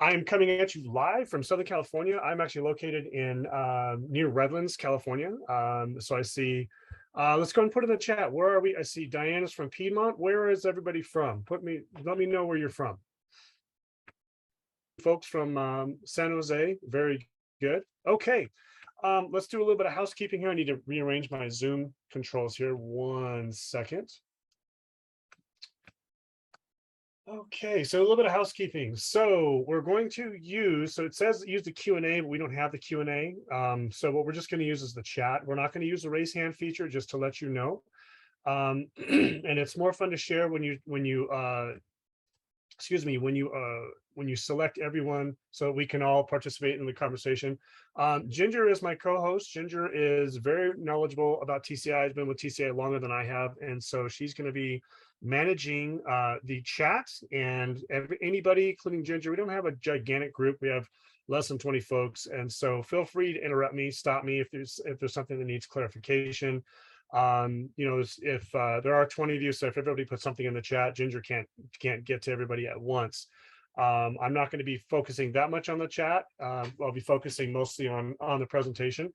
I'm coming at you live from Southern California. I'm actually located in near Redlands, California. So I see, let's go and put in the chat. Where are we? I see Diana's from Piedmont. Where is everybody from? Let me know where you're from. Folks from San Jose, very good. Okay, let's do a little bit of housekeeping here. I need to rearrange my Zoom controls here. 1 second. Okay, so a little bit of housekeeping. So we're going to use, so it says use the Q&A, but we don't have the Q&A. So what we're just going to use is the chat. We're not going to use the raise hand feature, just to let you know. And it's more fun to share when you select everyone so we can all participate in the conversation. Ginger is my co-host. Ginger is very knowledgeable about TCI, has been with TCI longer than I have. And so she's going to be managing the chat, and anybody, including Ginger. We don't have a gigantic group. We have less than 20 folks. And so feel free to interrupt me, stop me if there's something that needs clarification. If there are 20 of you, so if everybody puts something in the chat, Ginger can't get to everybody at once. I'm not going to be focusing that much on the chat. I'll be focusing mostly on the presentation.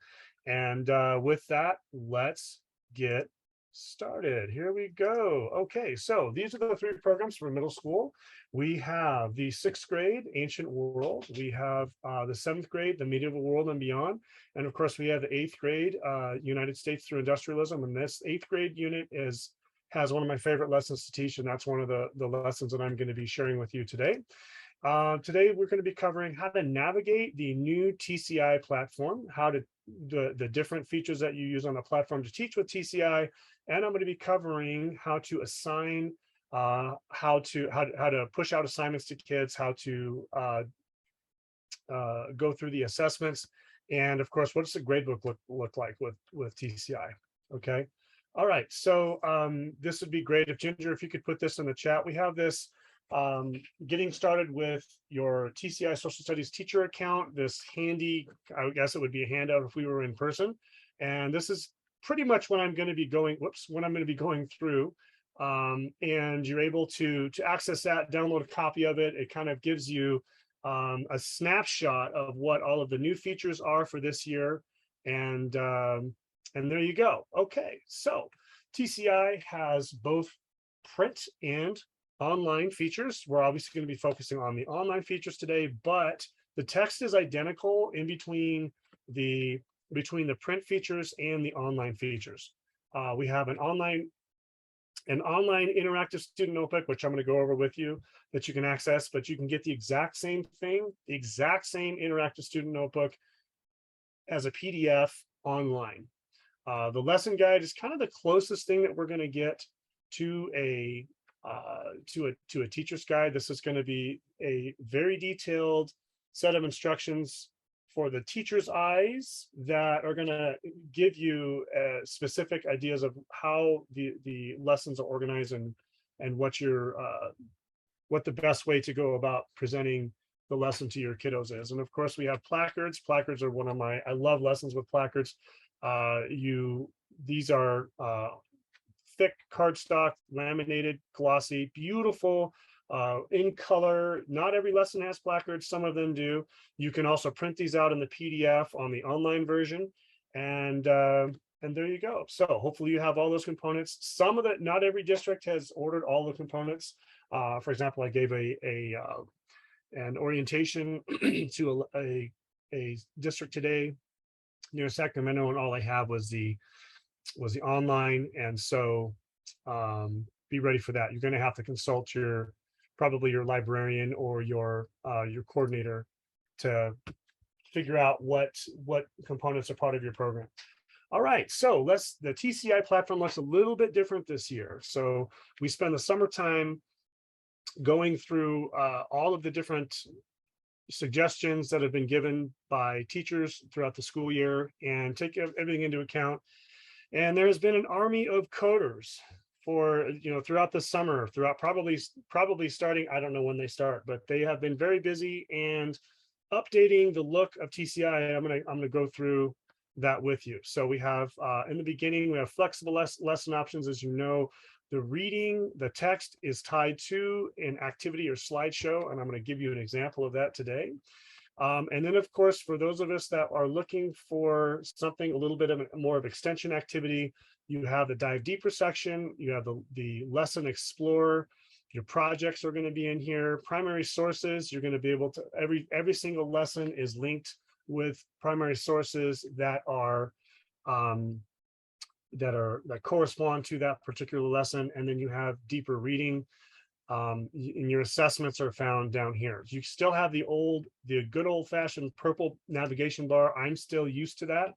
And with that, let's get started. Here we go. Okay, so these are the 3 programs for middle school. We have the 6th grade, Ancient World. We have the 7th grade, the Medieval World and Beyond. And of course, we have the 8th grade, United States through Industrialism. And this 8th grade unit has one of my favorite lessons to teach, and that's one of the lessons that I'm going to be sharing with you today. Today, we're going to be covering how to navigate the new TCI platform, the different features that you use on the platform to teach with TCI. And I'm going to be covering how to assign, how to push out assignments to kids, how to go through the assessments, and of course, what does the gradebook look like with TCI? Okay. All right. So this would be great if Ginger, if you could put this in the chat. We have this getting started with your TCI Social Studies teacher account. This handy, I guess it would be a handout if we were in person. And this is pretty much what I'm going to be going through. And you're able to access that, download a copy of it. It kind of gives you a snapshot of what all of the new features are for this year. And there you go. Okay, so TCI has both print and online features. We're obviously going to be focusing on the online features today, but the text is identical in between the print features and the online features. We have an online interactive student notebook, which I'm going to go over with you, that you can access, but you can get the exact same thing, the exact same interactive student notebook as a PDF online. The lesson guide is kind of the closest thing that we're going to get to a teacher's guide. This is going to be a very detailed set of instructions for the teacher's eyes that are going to give you specific ideas of how the lessons are organized and what the best way to go about presenting the lesson to your kiddos is. And of course, we have placards. Placards are I love lessons with placards. These are thick cardstock, laminated, glossy, beautiful, in color. Not every lesson has placards, some of them do. You can also print these out in the PDF on the online version, and there you go. So hopefully you have all those components. Not every district has ordered all the components. For example, I gave an orientation to a district today near Sacramento, and all I have was the online. And so be ready for that. You're going to have to consult probably your librarian or your coordinator to figure out what components are part of your program. All right, so the TCI platform looks a little bit different this year. So we spend the summertime going through all of the different suggestions that have been given by teachers throughout the school year and take everything into account. And there's been an army of coders throughout the summer, probably starting, I don't know when they start, but they have been very busy and updating the look of TCI. I'm gonna go through that with you. So we have in the beginning, we have flexible lesson options. As you know, The reading, the text is tied to an activity or slideshow, and I'm going to give you an example of that today. And then, of course, for those of us that are looking for something a little bit of more of extension activity, you have the dive deeper section, you have the lesson explorer, your projects are going to be in here, primary sources, you're going to be able to, every single lesson is linked with primary sources that correspond to that particular lesson. And then you have deeper reading, and your assessments are found down here. You still have the good old-fashioned purple navigation bar. I'm still used to that.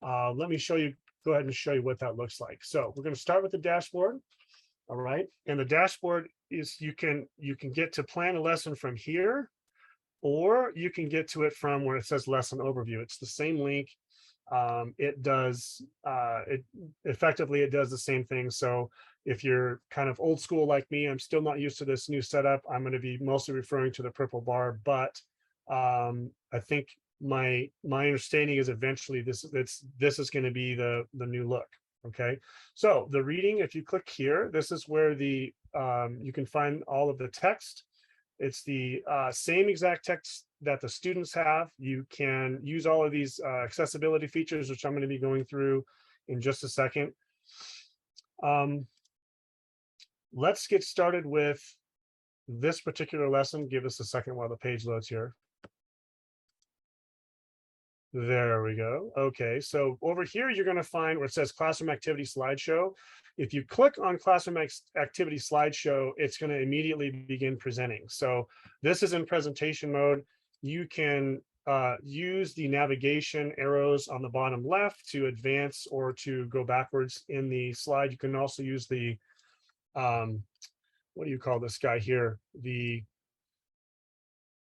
Let me go ahead and show you what that looks like. So we're going to start with the dashboard. All right, and the dashboard is you can get to plan a lesson from here, or you can get to it from where it says lesson overview. It's the same link. It does the same thing. So if you're kind of old school like me, I'm still not used to this new setup. I'm going to be mostly referring to the purple bar, but I think my understanding is eventually this is going to be the new look. Okay, so the reading, if you click here, this is where you can find all of the text. It's the same exact text that the students have. You can use all of these accessibility features, which I'm going to be going through in just a second. Let's get started with this particular lesson. Give us a second while the page loads here. There we go. Okay, so over here, you're going to find where it says Classroom Activity Slideshow. If you click on Classroom Activity Slideshow, it's going to immediately begin presenting. So this is in presentation mode. You can use the navigation arrows on the bottom left to advance or to go backwards in the slide. You can also use the, what do you call this guy here? The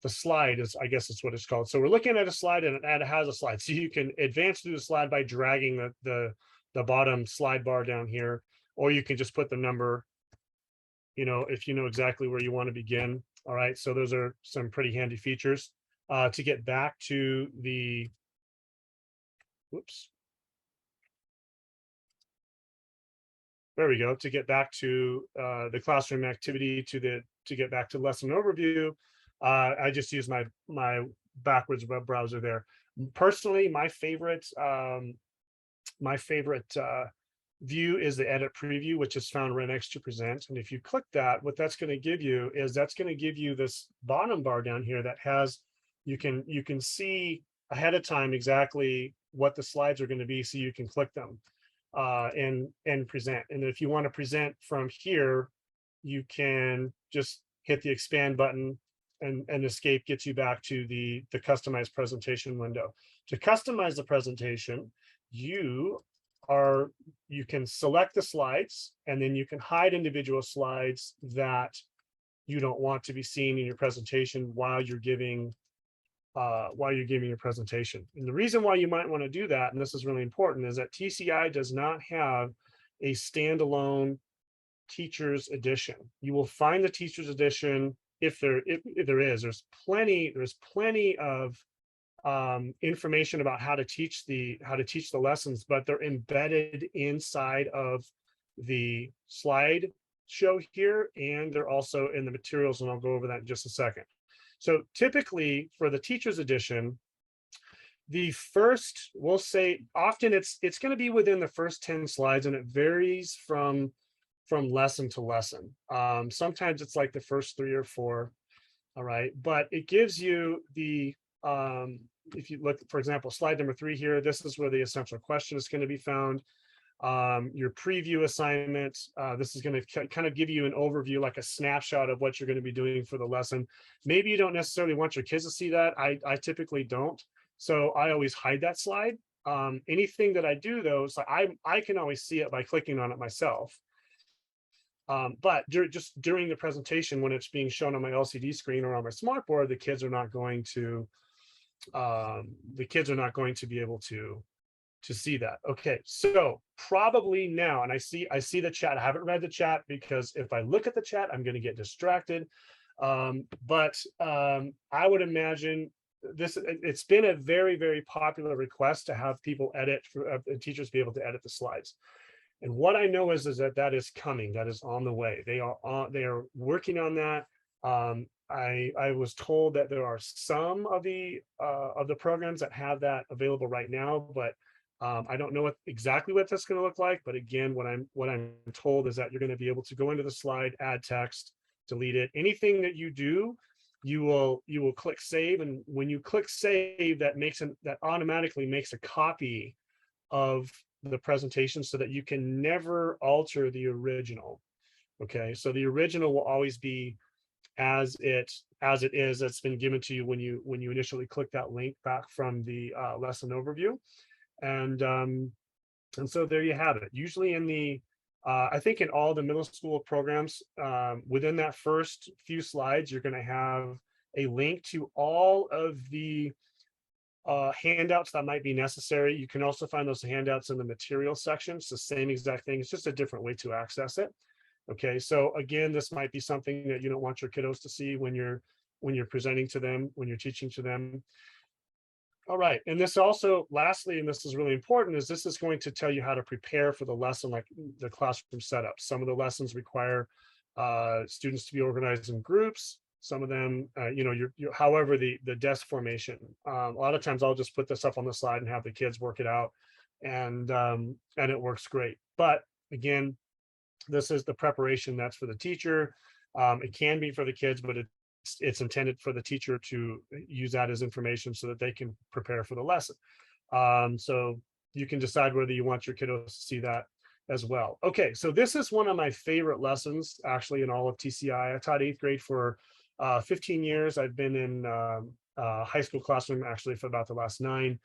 slide is, I guess it's what it's called. So we're looking at a slide and it has a slide. So you can advance through the slide by dragging the bottom slide bar down here, or you can just put the number, if you know exactly where you want to begin. All right, so those are some pretty handy features. To get back to the, whoops. There we go. To get back to the classroom activity, to get back to lesson overview, I just use my backwards web browser there. Personally, my favorite view is the edit preview, which is found right next to present. And if you click that, what that's going to give you is this bottom bar down here that has, you can see ahead of time exactly what the slides are going to be, so you can click them and present. And if you want to present from here, you can just hit the expand button, and escape gets you back to the customized presentation window. To customize the presentation, you can select the slides, and then you can hide individual slides that you don't want to be seen in your presentation while you're giving your presentation. And the reason why you might want to do that, and this is really important, is that TCI does not have a standalone teachers edition. You will find the teachers edition if there is. There's plenty of information about how to teach the lessons, but they're embedded inside of the slide show here, and they're also in the materials, and I'll go over that in just a second. So typically for the teachers edition, the first, we'll say often it's going to be within the first 10 slides, and it varies from lesson to lesson. Sometimes it's like the first 3 or 4. All right, but it gives you the if you look, for example, slide number 3 here, this is where the essential question is going to be found. Your preview assignment, this is going to kind of give you an overview, like a snapshot of what you're going to be doing for the lesson. Maybe you don't necessarily want your kids to see that. I typically don't, so I always hide that slide. Anything that I do though, so I can always see it by clicking on it myself. But just during the presentation, when it's being shown on my LCD screen or on my smartboard, the kids are not going to be able to see that. Okay, so probably now, and I see the chat. I haven't read the chat because if I look at the chat, I'm going to get distracted. But I would imagine it's been a very, very popular request to have people edit, for teachers be able to edit the slides. And what I know is that that is coming, that is on the way. They are working on that. I was told that there are some of the programs that have that available right now, but I don't know exactly what that's going to look like. But again, what I'm told is that you're going to be able to go into the slide, add text, delete it. Anything that you do, you will click save, and when you click save, that automatically makes a copy of the presentation so that you can never alter the original. Okay, so the original will always be as it is, that's been given to you when you initially click that link back from the lesson overview. And so there you have it. Usually in the I think in all the middle school programs, within that first few slides, you're going to have a link to all of the handouts that might be necessary. You can also find those handouts in the material section. It's the same exact thing. It's just a different way to access it. Okay, so again, this might be something that you don't want your kiddos to see when you're presenting to them, when you're teaching to them. All right, and this also, lastly, and this is really important, is this is going to tell you how to prepare for the lesson, like the classroom setup. Some of the lessons require students to be organized in groups. Some of them, however, the desk formation. A lot of times I'll just put this up on the slide and have the kids work it out, and it works great. But again, this is the preparation that's for the teacher. It can be for the kids, but it's intended for the teacher to use that as information so that they can prepare for the lesson. So you can decide whether you want your kiddos to see that as well. Okay, so this is one of my favorite lessons actually in all of TCI. I taught 8th grade for 15 years. I've been in high school classroom actually for about the last 9.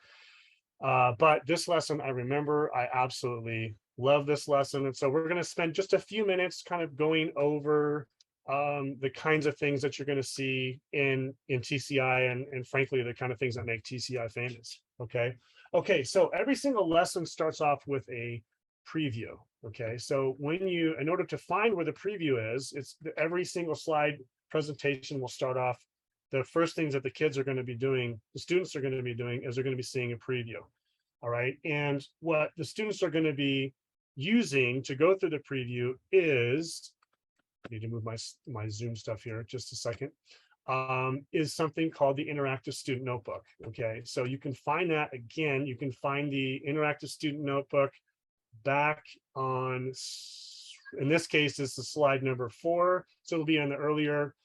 But this lesson, I remember, I absolutely love this lesson. And so we're going to spend just a few minutes kind of going over the kinds of things that you're going to see in TCI, and frankly, the kind of things that make TCI famous. Okay, so every single lesson starts off with a preview. Okay, so in order to find where the preview is, every single slide presentation will start off. The first things that the kids are going to be doing, the students are going to be doing, is they're going to be seeing a preview. All right, and what the students are going to be using to go through the preview is, I need to move my Zoom stuff here just a second, is something called the Interactive Student Notebook. Okay, so you can find that, again, you can find the Interactive Student Notebook back on, in this case, it's the slide number 4. So it'll be on the earlier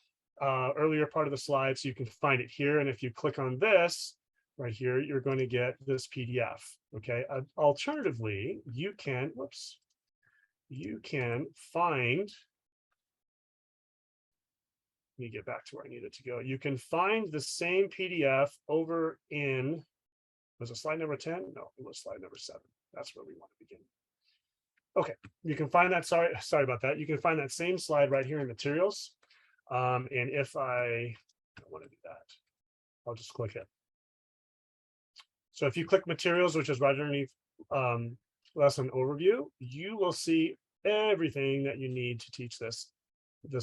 part of the slide. So you can find it here. And if you click on this right here, you're going to get this PDF. Okay, alternatively, you can find, let me get back to where I needed to go. You can find the same PDF over in, was it slide number 10? No, it was slide number 7. That's where we want to begin. Okay, you can find that, sorry about that. You can find that same slide right here in materials. And if I don't want to do that, I'll just click it. So if you click materials, which is right underneath lesson overview, you will see everything that you need to teach this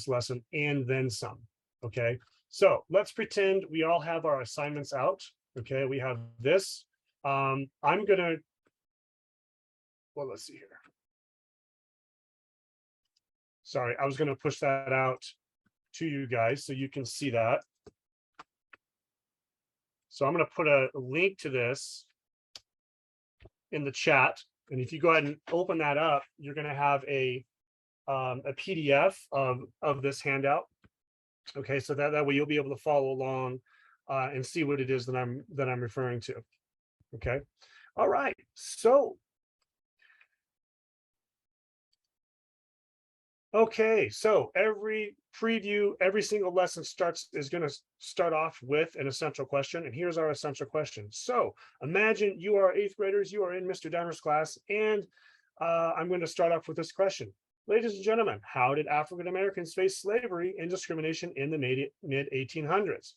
lesson and then some. Okay, so let's pretend we all have our assignments out. Okay, we have this. I'm gonna, well, let's see here. Sorry, I was gonna push that out to you guys so you can see that. So I'm going to put a link to this in the chat, and if you go ahead and open that up, you're going to have a PDF of this handout. Okay, so that way you'll be able to follow along and see what it is that I'm referring to. Okay, all right. So okay, so every preview, every single lesson is going to start off with an essential question. And here's our essential question. So imagine you are 8th graders, you are in Mr. Downer's class, and I'm going to start off with this question. Ladies and gentlemen, how did African Americans face slavery and discrimination in the mid 1800s?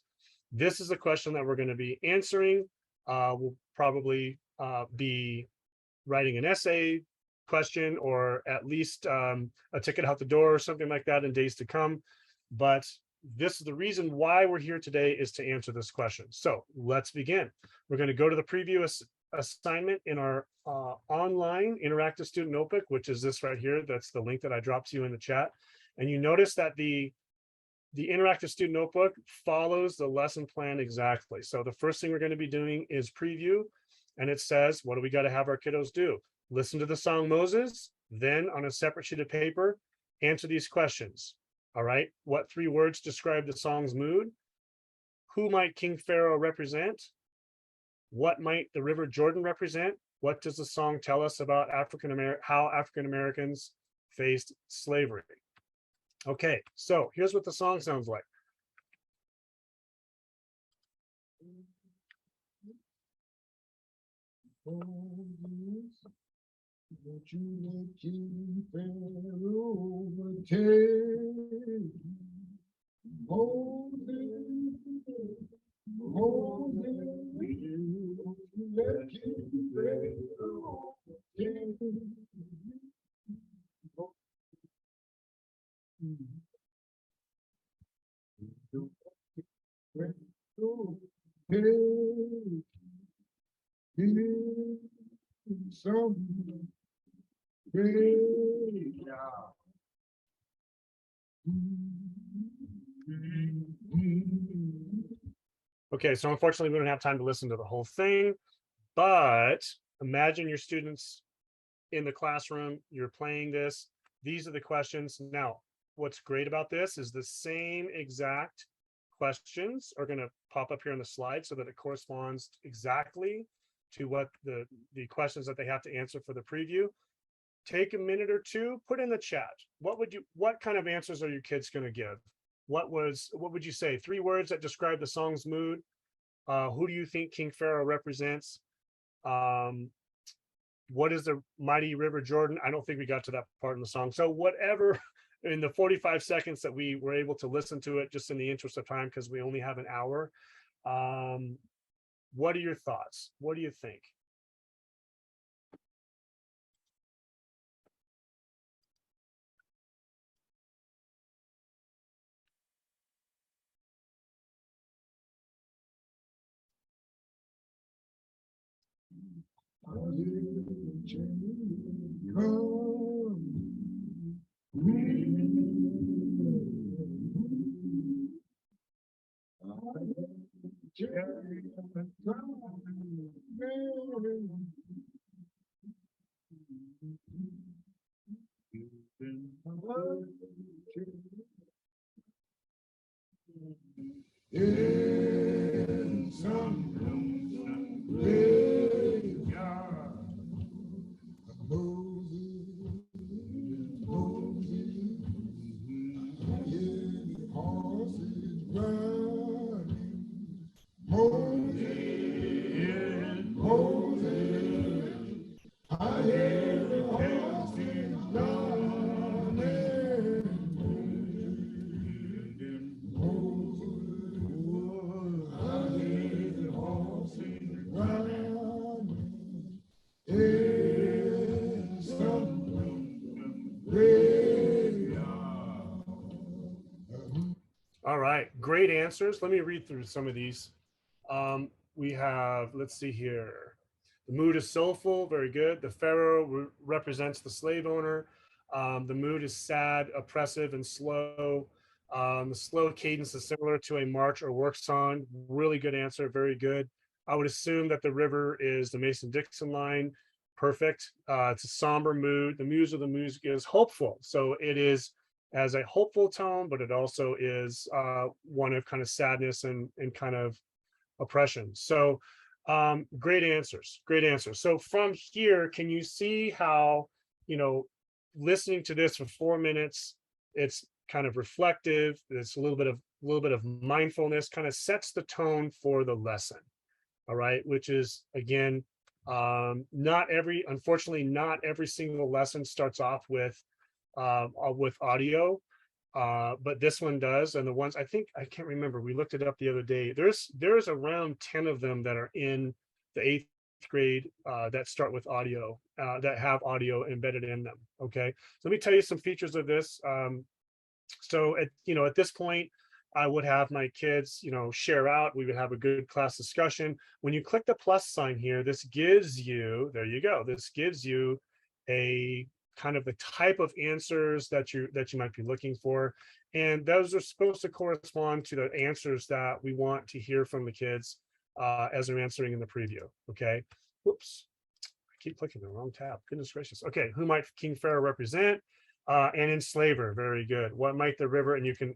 This is a question that we're going to be answering. We'll probably be writing an essay question, or at least a ticket out the door or something like that in days to come. But this is the reason why we're here today, is to answer this question. So let's begin. We're going to go to the preview assignment in our online interactive student notebook, which is this right here. That's the link that I dropped to you in the chat. And you notice that the interactive student notebook follows the lesson plan exactly. So the first thing we're going to be doing is preview, and it says, what do we got to have our kiddos do? Listen to the song Moses, then on a separate sheet of paper, answer these questions. All right, what 3 words describe the song's mood? Who might King Pharaoh represent? What might the River Jordan represent? What does the song tell us about how African Americans faced slavery? Okay, so here's what the song sounds like. Don't you let King Pharaoh overtake Moses, Moses, let King Pharaoh overtake. Okay, so unfortunately, we don't have time to listen to the whole thing, but imagine your students in the classroom, you're playing this. These are the questions. Now, what's great about this is the same exact questions are going to pop up here on the slide so that it corresponds exactly to what the questions that they have to answer for the preview. Take a minute or two, put in the chat. What kind of answers are your kids going to give? What would you say? 3 words that describe the song's mood. Who do you think King Pharaoh represents? What is the mighty River Jordan? I don't think we got to that part in the song. So whatever, in the 45 seconds that we were able to listen to it, just in the interest of time, because we only have an hour. What are your thoughts? What do you think? In some graveyard, Moses, Moses, yeah, the horses running. Moses, Moses, I hear the horses running. All right, great answers. Let me read through some of these. We have, let's see here. The mood is soulful, very good. The pharaoh represents the slave owner. The mood is sad, oppressive, and slow. The slow cadence is similar to a march or work song. Really good answer, very good. I would assume that the river is the Mason-Dixon line. Perfect. It's a somber mood. The muse of the music is hopeful. So it is as a hopeful tone, but it also is one of kind of sadness and kind of oppression. So great answers, great answers. So from here, can you see how, listening to this for 4 minutes, it's kind of reflective, it's a little bit of mindfulness, kind of sets the for the lesson. All right, which is, again, unfortunately, not every single lesson starts off with audio, but this one does. And the ones, I can't remember, we looked it up the other day. There's around 10 of them that are in the 8th grade that start with audio, that have audio embedded in them. Okay, so let me tell you some features of this. So at this point, I would have my kids, share out. We would have a good class discussion. When you click the plus sign here, this gives you, there you go. This gives you a kind of the type of answers that you might be looking for. And those are supposed to correspond to the answers that we want to hear from the kids as they're answering in the preview. Okay. Whoops. I keep clicking the wrong tab. Goodness gracious. Okay. Who might King Pharaoh represent? An enslaver. Very good. What might the river, and you can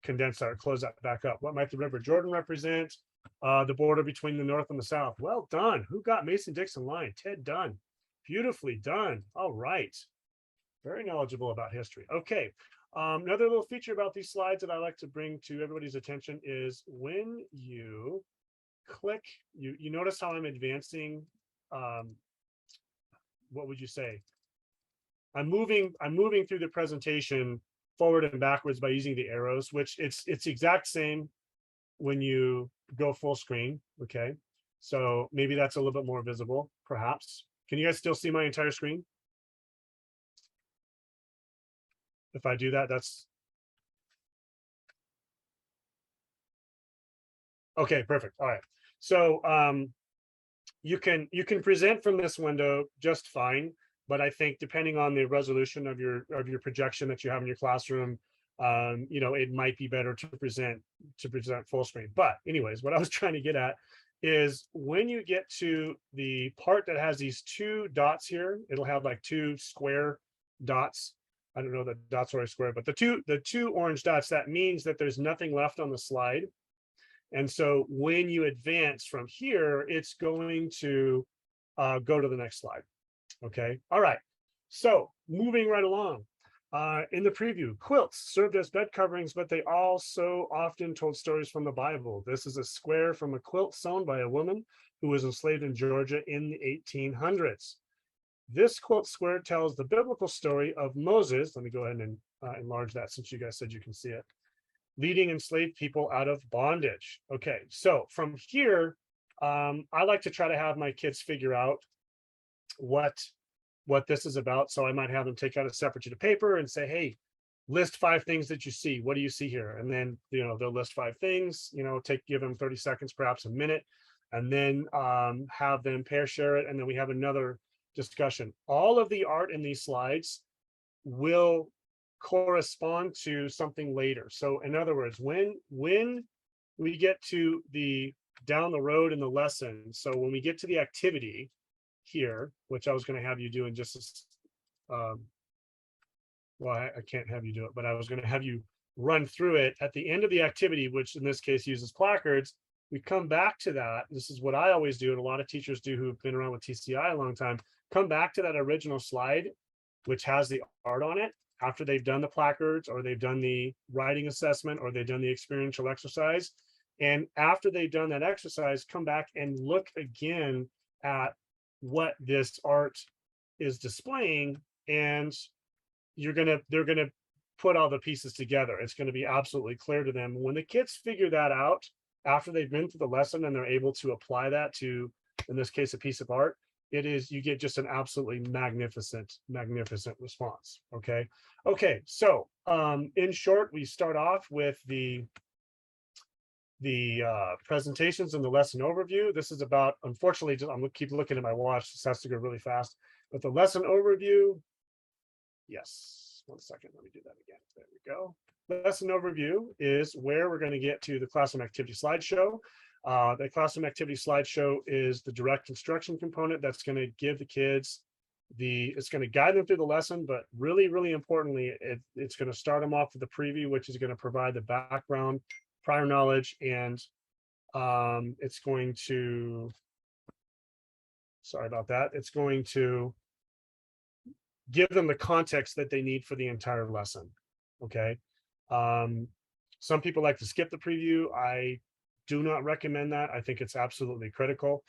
condense that or close that back up. What might the River Jordan represent? The border between the North and the South. Well done. Who got Mason-Dixon line? Ted Dunn. Beautifully done. All right. Very knowledgeable about history. Okay. Another little feature about these slides that I like to bring to everybody's attention is when you click, you notice how I'm advancing. What would you say? I'm moving through the presentation forward and backwards by using the arrows, which it's the exact same when you go full screen. Okay. So maybe that's a little bit more visible, perhaps. Can you guys still see my entire screen? If I do that, that's okay, perfect. All right. So you can present from this window just fine, but I think depending on the resolution of your projection that you have in your classroom, it might be better to present full screen. But anyways, what I was trying to get at is when you get to the part that has these two dots here, it'll have like two square dots. I don't know that dots are a square, but the two orange dots, that means that there's nothing left on the slide. And so when you advance from here, it's going to go to the next slide. Okay. All right. So moving right along. In the preview, quilts served as bed coverings, but they also often told stories from the Bible. This is a square from a quilt sewn by a woman who was enslaved in Georgia in the 1800s. This quilt square tells the biblical story of Moses. Let me go ahead and enlarge that since you guys said you can see it. Leading enslaved people out of bondage. Okay, so from here, I like to try to have my kids figure out what this is about. So I might have them take out a separate sheet of paper and say, hey, list 5 things that you see. What do you see here? And then, they'll list 5 things, give them 30 seconds, perhaps a minute, and then have them pair share it. And then we have another discussion. All of the art in these slides will correspond to something later. So in other words, when we get to the down the road in the lesson, so when we get to the activity here, which I was going to have you do in just well, I can't have you do it, but I was going to have you run through it at the end of the activity, which in this case uses placards. We come back to that. This is what I always do, and a lot of teachers do who've been around with TCI a long time. Come back to that original slide, which has the art on it, after they've done the placards or they've done the writing assessment or they've done the experiential exercise. And after they've done that exercise, come back and look again at what this art is displaying, and they're gonna put all the pieces together. It's going to be absolutely clear to them. When the kids figure that out after they've been through the lesson and they're able to apply that to, in this case, a piece of art, you get just an absolutely magnificent response. Okay, so in short, we start off with the presentations and the lesson overview. This is about, unfortunately, I'm gonna keep looking at my watch, this has to go really fast, but the lesson overview, yes, 1 second, let me do that again. There we go. Lesson overview is where we're going to get to the classroom activity slideshow. The classroom activity slideshow is the direct instruction component that's going to give the kids it's going to guide them through the lesson, but really, really importantly, it's going to start them off with the preview, which is going to provide the background, prior knowledge, and it's going to, sorry about that, it's going to give them the context that they need for the entire lesson. Okay. Some people like to skip the preview. I do not recommend that. I think it's absolutely critical.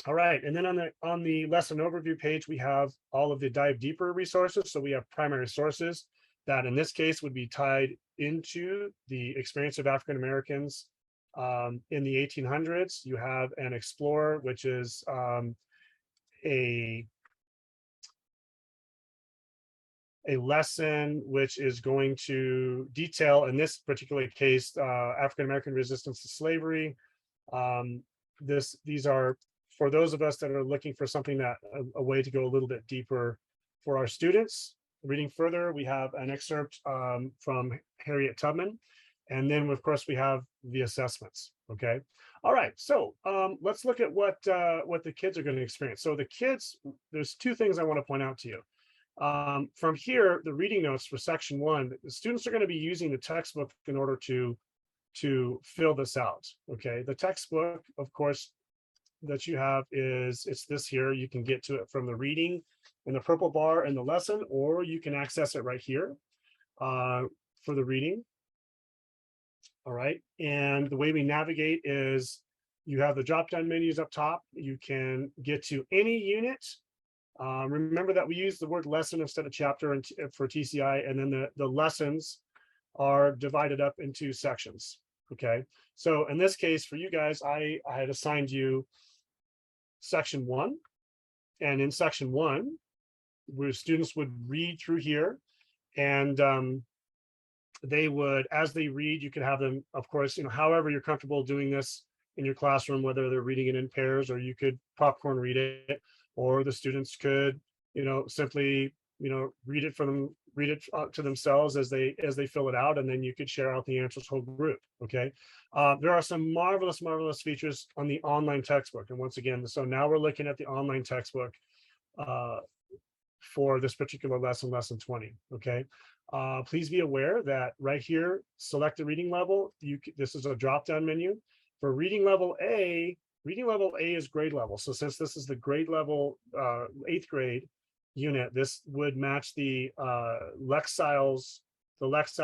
All right, and then on the lesson overview page, we have all of the dive deeper resources. So we have primary sources that in this case would be tied into the experience of African Americans in the 1800s. You have an explorer, which is a lesson which is going to detail, in this particular case, African-American resistance to slavery. These are for those of us that are looking for something that a way to go a little bit deeper for our students. Reading further, we have an excerpt from Harriet Tubman, and then of course we have the assessments. Okay, all right. So let's look at what the kids are going to experience. So the kids, there's two things I want to point out to you. From here, the reading notes for section 1, the students are going to be using the textbook in order to fill this out. Okay, the textbook, of course, that you have it's this here. You can get to it from the reading in the purple bar in the lesson, or you can access it right here for the reading. All right, and the way we navigate is you have the drop-down menus up top. You can get to any unit. Remember that we use the word lesson instead of chapter for TCI, and then the lessons are divided up into sections. Okay, so in this case for you guys, I had assigned you section 1, and in section 1 where students would read through here, and they would, as they read, you could have them, of course, however you're comfortable doing this in your classroom, whether they're reading it in pairs, or you could popcorn read it, or the students could simply read it to themselves as they fill it out, and then you could share out the answers to the whole group. Okay, there are some marvelous features on the online textbook, and once again, so now we're looking at the online textbook for this particular lesson, lesson 20. Okay, please be aware that right here, select the reading level. This is a drop-down menu for reading level A. Reading level A is grade level. So since this is the grade level 8th grade unit, this would match the Lexile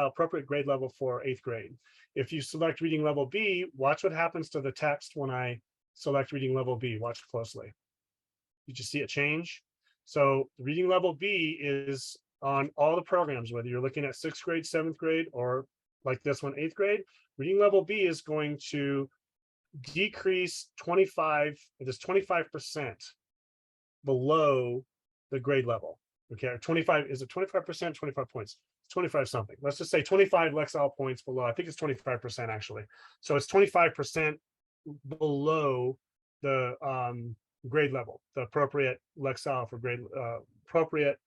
appropriate grade level for 8th grade. If you select reading level B, watch what happens to the text when I select reading level B. Watch closely. You just see it change. So reading level B is on all the programs, whether you're looking at 6th grade, 7th grade, or like this one, 8th grade. Reading level B is going to decrease 25%, it is 25% below the grade level. Okay, or 25, is it 25%, 25 points? It's 25 something. Let's just say 25 Lexile points below. I think it's 25% actually. So it's 25% below the grade level, the appropriate Lexile for appropriate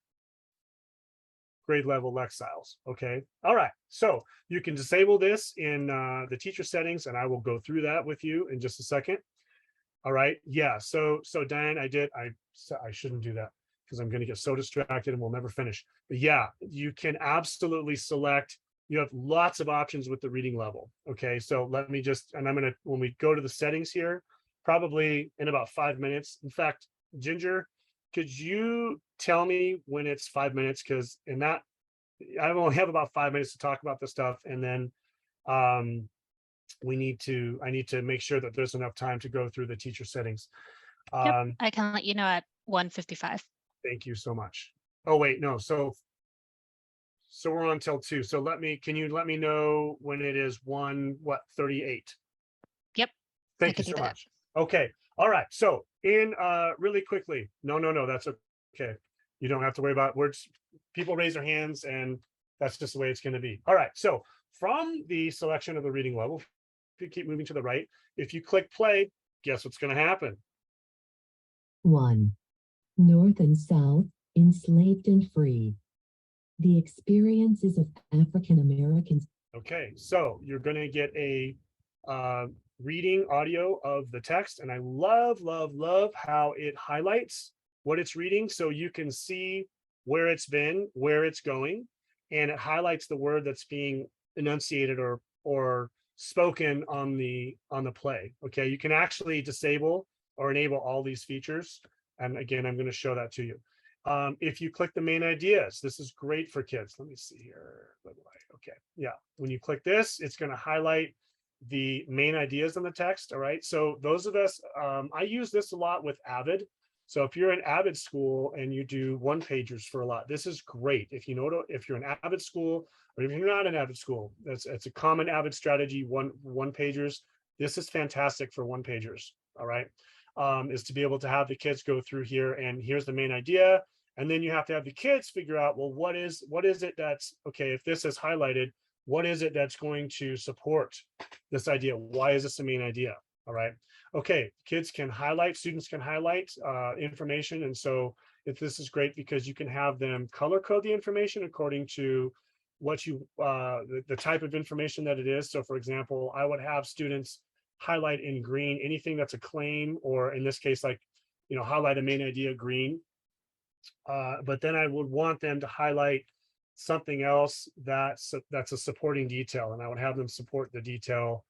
grade level Lexiles. Okay, all right, so you can disable this in the teacher settings, and I will go through that with you in just a second. All right, yeah, so Diane, I shouldn't do that because I'm going to get so distracted and we'll never finish. But yeah, you can absolutely select. You have lots of options with the reading level. Okay, so let me just, and I'm going to, when we go to the settings here, probably in about 5 minutes. In fact, Ginger, could you tell me when it's 5 minutes? Because in that, I only have about 5 minutes to talk about this stuff, and then I need to make sure that there's enough time to go through the teacher settings. Yep, I can let you know at 1:55. Thank you so much. Oh wait, no, so we're on till 2. So can you let me know when it is 1:38? Yep. Thank you so much. Okay. All right. So in really quickly, no, that's okay. You don't have to worry about words. People raise their hands, and that's just the way it's going to be. All right. So from the selection of the reading level, if you keep moving to the right, if you click play, guess what's going to happen? 1. North and South, enslaved and free. The experiences of African Americans. Okay, so you're going to get a reading audio of the text, and I love how it highlights what it's reading, so you can see where it's been, where it's going, and it highlights the word that's being enunciated or spoken on the play. Okay, you can actually disable or enable all these features, and again, I'm going to show that to you. If you click the main ideas, this is great for kids. Let me see here. Okay, yeah, when you click this, it's going to highlight the main ideas in the text. All right, so those of us, I use this a lot with Avid. So if you're in Avid school and you do one-pagers for a lot, this is great. If you're an Avid school, or if you're not an Avid school, it's a common Avid strategy. One-pagers. This is fantastic for one-pagers. All right, is to be able to have the kids go through here, and here's the main idea, And then you have to have the kids figure out, well, what is it that's okay, if this is highlighted, what is it that's going to support this idea? Why is this the main idea? All right. Okay, kids can highlight, students can highlight information. And so if this is great because you can have them color code the information according to what you the type of information that it is. So for example, I would have students highlight in green anything that's a claim, or in this case, like, highlight a main idea green. But then I would want them to highlight something else that's a supporting detail, and I would have them support the detail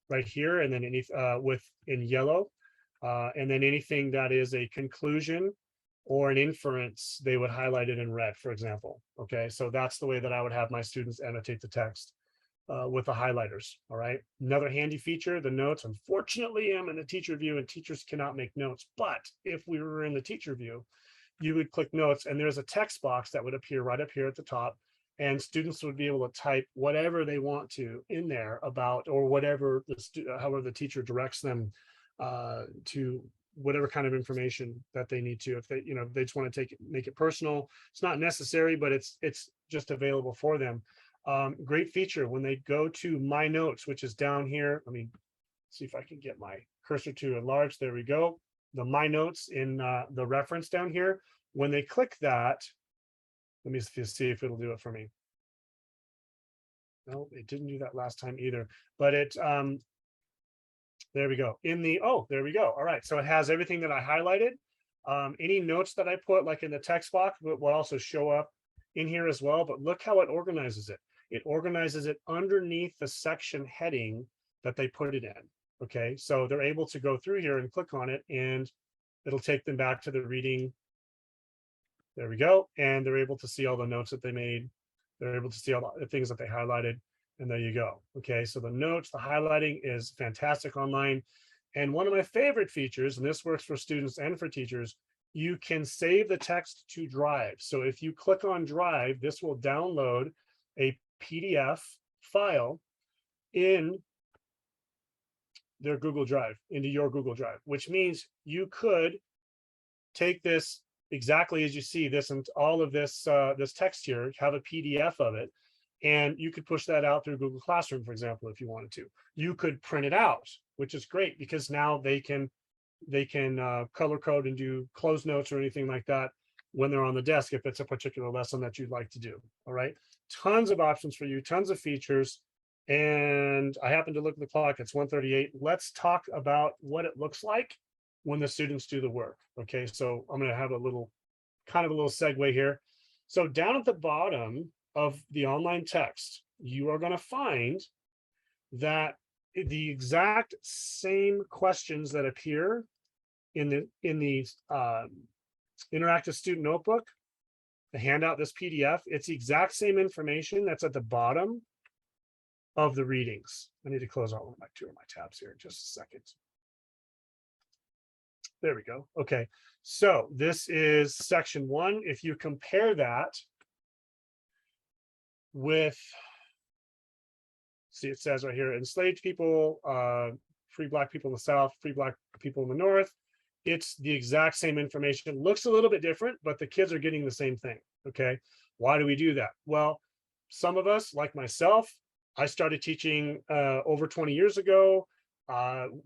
right here, and then in yellow, and then anything that is a conclusion or an inference, they would highlight it in red, for example. Okay, so that's the way that I would have my students annotate the text with the highlighters. All right, another handy feature, the notes. Unfortunately, I'm in the teacher view and teachers cannot make notes, but if we were in the teacher view, you would click notes and there's a text box that would appear right up here at the top, and students would be able to type whatever they want to in there about, or whatever however the teacher directs them to whatever kind of information that they need to. If they, they just want to make it personal, it's not necessary, but it's just available for them. Great feature when they go to my notes, which is down here. Let me see if I can get my cursor to enlarge. There we go. The my notes in the reference down here. When they click that, let me see if it'll do it for me. No, it didn't do that last time either, but there we go. There we go. All right, so it has everything that I highlighted. Any notes that I put, like in the text box, will also show up in here as well, but look how it organizes it. It organizes it underneath the section heading that they put it in. Okay, so they're able to go through here and click on it, and it'll take them back to the reading. There we go. And they're able to see all the notes that they made. They're able to see all the things that they highlighted. And there you go. Okay, so the notes, the highlighting is fantastic online. And one of my favorite features, and this works for students and for teachers, you can save the text to Drive. So if you click on Drive, this will download a PDF file in their Google Drive, into your Google Drive, which means you could take this exactly as you see this, and all of this this text here, have a PDF of it, and you could push that out through Google Classroom, for example, if you wanted to. You could print it out, which is great because now they can color code and do closed notes or anything like that when they're on the desk, if it's a particular lesson that you'd like to do. All right, tons of options for you, tons of features. And I happen to look at the clock, it's 1:38. Let's talk about what it looks like when the students do the work. Okay, so I'm going to have a little segue here. So down at the bottom of the online text, you are going to find that the exact same questions that appear in the interactive student notebook, the handout, this PDF, it's the exact same information that's at the bottom of the readings. I need to close out two of my tabs here in just a second. There we go. Okay, so this is section 1. If you compare that with, see, it says right here, enslaved people, free Black people in the South, free Black people in the North. It's the exact same information. Looks a little bit different, but the kids are getting the same thing. Okay, why do we do that? Well, some of us, like myself, I started teaching over 20 years ago,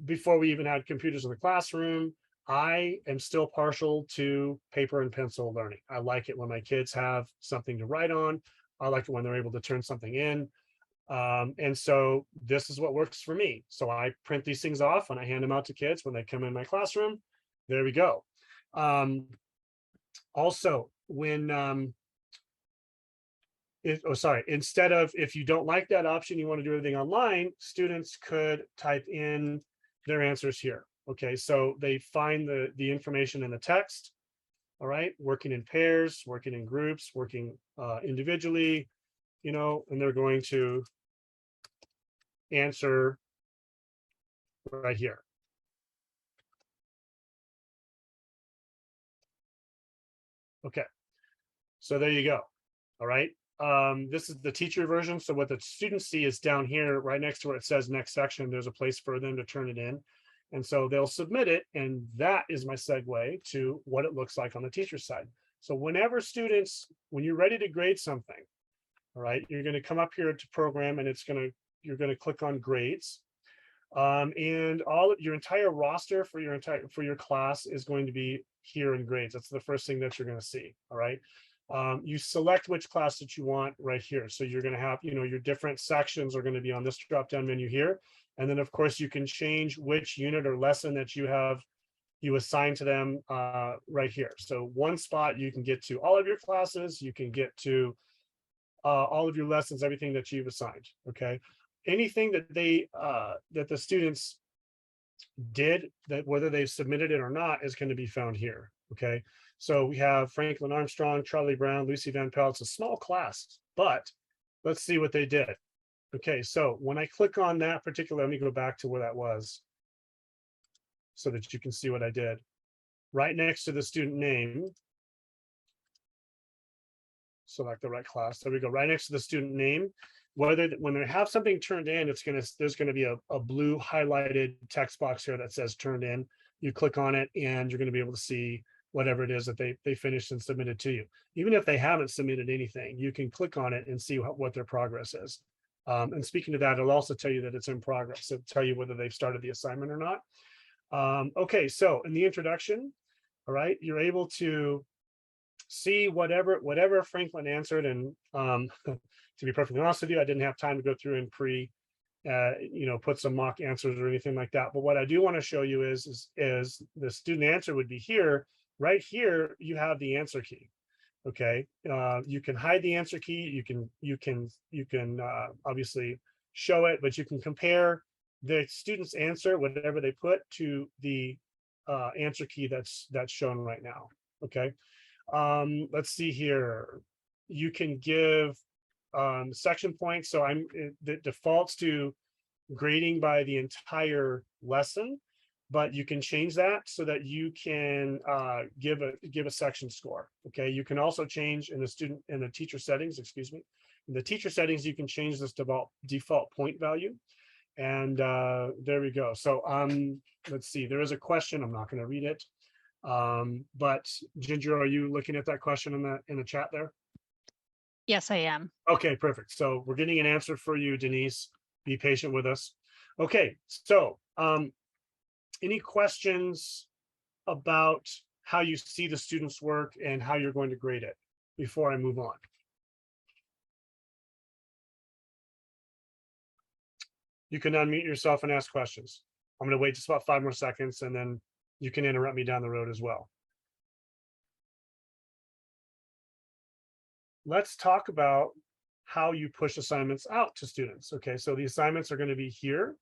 before we even had computers in the classroom. I am still partial to paper and pencil learning. I like it when my kids have something to write on. I like it when they're able to turn something in. And so this is what works for me. So I print these things off and I hand them out to kids when they come in my classroom. There we go. Also, when instead of, if you don't like that option, you want to do everything online, students could type in their answers here. Okay, so they find the information in the text. All right, working in pairs, working in groups, working individually, and they're going to answer right here. Okay, so there you go. All right, this is the teacher version. So what the students see is down here, right next to where it says next section, there's a place for them to turn it in. And so they'll submit it, and that is my segue to what it looks like on the teacher side. So whenever students, when you're ready to grade something, all right, you're going to come up here to program, and you're going to click on grades. And all your entire roster for your class is going to be here in grades. That's the first thing that you're going to see. All right. You select which class that you want right here. So you're going to have, your different sections are going to be on this drop down menu here. And then of course you can change which unit or lesson that you assign to them right here. So one spot you can get to all of your classes, you can get to all of your lessons, everything that you've assigned. Okay. Anything that that the students did, that whether they've submitted it or not, is going to be found here. Okay. So we have Franklin Armstrong, Charlie Brown, Lucy Van Pelt. It's a small class, but let's see what they did. Okay. So when I click on that particular, let me go back to where that was so that you can see what I did. Right next to the student name, select the right class. There we go. Right next to the student name. When they have something turned in, there's going to be a blue highlighted text box here that says turned in. You click on it and you're going to be able to see whatever it is that they finished and submitted to you. Even if they haven't submitted anything, you can click on it and see what their progress is. And speaking to that, it'll also tell you that it's in progress. It'll tell you whether they've started the assignment or not. Okay, so in the introduction, all right, you're able to see whatever Franklin answered. And to be perfectly honest with you, I didn't have time to go through and put some mock answers or anything like that. But what I do want to show you is the student answer would be here. Right here, you have the answer key. Okay, you can hide the answer key. You can obviously show it, but you can compare the student's answer, whatever they put, to the answer key that's shown right now. Okay, let's see here. You can give section points. So it defaults to grading by the entire lesson, but you can change that so that you can give a section score. Okay, you can also change in the teacher settings, excuse me. In the teacher settings, you can change this default point value. And there we go. So let's see, there is a question. I'm not going to read it. But Ginger, are you looking at that question in the chat there? Yes, I am. Okay, perfect. So we're getting an answer for you, Denise. Be patient with us. Okay, so any questions about how you see the students' work and how you're going to grade it before I move on? You can unmute yourself and ask questions. I'm going to wait just about 5 more seconds, and then you can interrupt me down the road as well. Let's talk about how you push assignments out to students. Okay, so the assignments are going to be here.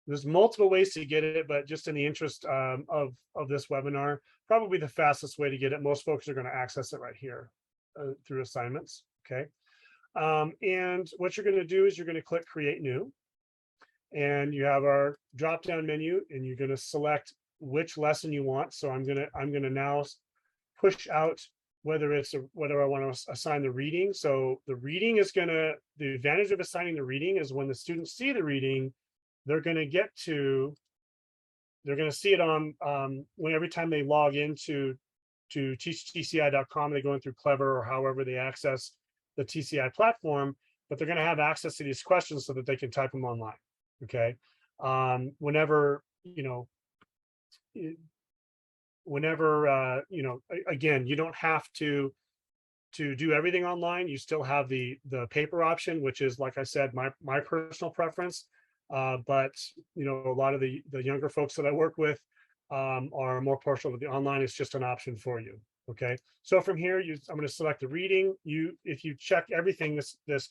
There's multiple ways to get it, but just in the interest of this webinar, probably the fastest way to get it, most folks are going to access it right here through assignments. Okay, and what you're going to do is you're going to click Create New, and you have our drop-down menu, and you're going to select which lesson you want. So I'm going to now push out whether I want to assign the reading. So the reading is the advantage of assigning the reading is when the students see the reading, they're going to see it on when every time they log into teachtci.com, they go in through Clever or however they access the Tci platform, but they're going to have access to these questions so that they can type them online. Okay, whenever again, you don't have to do everything online. You still have the paper option, which is, like I said, my personal preference. But a lot of the younger folks that I work with are more partial to the online. It's just an option for you. Okay, so from here, I'm going to select the reading. If you check everything, this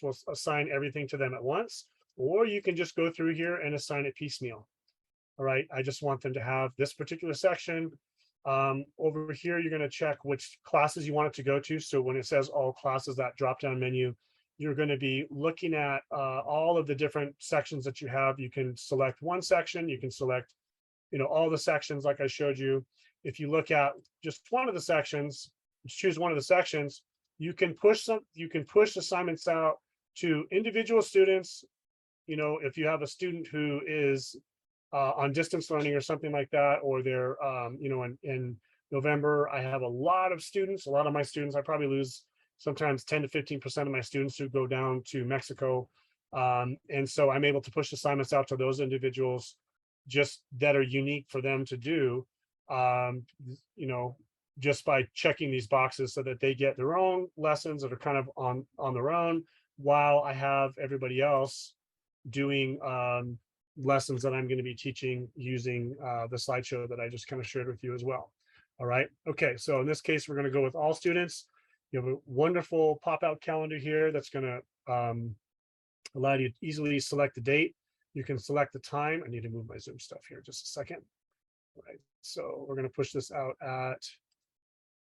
will assign everything to them at once, or you can just go through here and assign it piecemeal. All right, I just want them to have this particular section. Over here, you're going to check which classes you want it to go to. So when it says all classes, that drop-down menu, you're going to be looking at all of the different sections that you have. You can select one section. You can select, all the sections like I showed you. If you look at just one of the sections, choose one of the sections, you can push assignments out to individual students. If you have a student who is on distance learning or something like that, or they're in November, I have a lot of students, a lot of my students, I probably lose sometimes 10 to 15% of my students who go down to Mexico. And so I'm able to push assignments out to those individuals just that are unique for them to do, you know, just by checking these boxes so that they get their own lessons that are kind of on their own, while I have everybody else doing lessons that I'm going to be teaching using the slideshow that I just kind of shared with you as well. All right. Okay. So in this case, we're going to go with all students. You have a wonderful pop-out calendar here that's going to allow you to easily select the date. You can select the time. I need to move my Zoom stuff here just a second. All right. So we're going to push this out at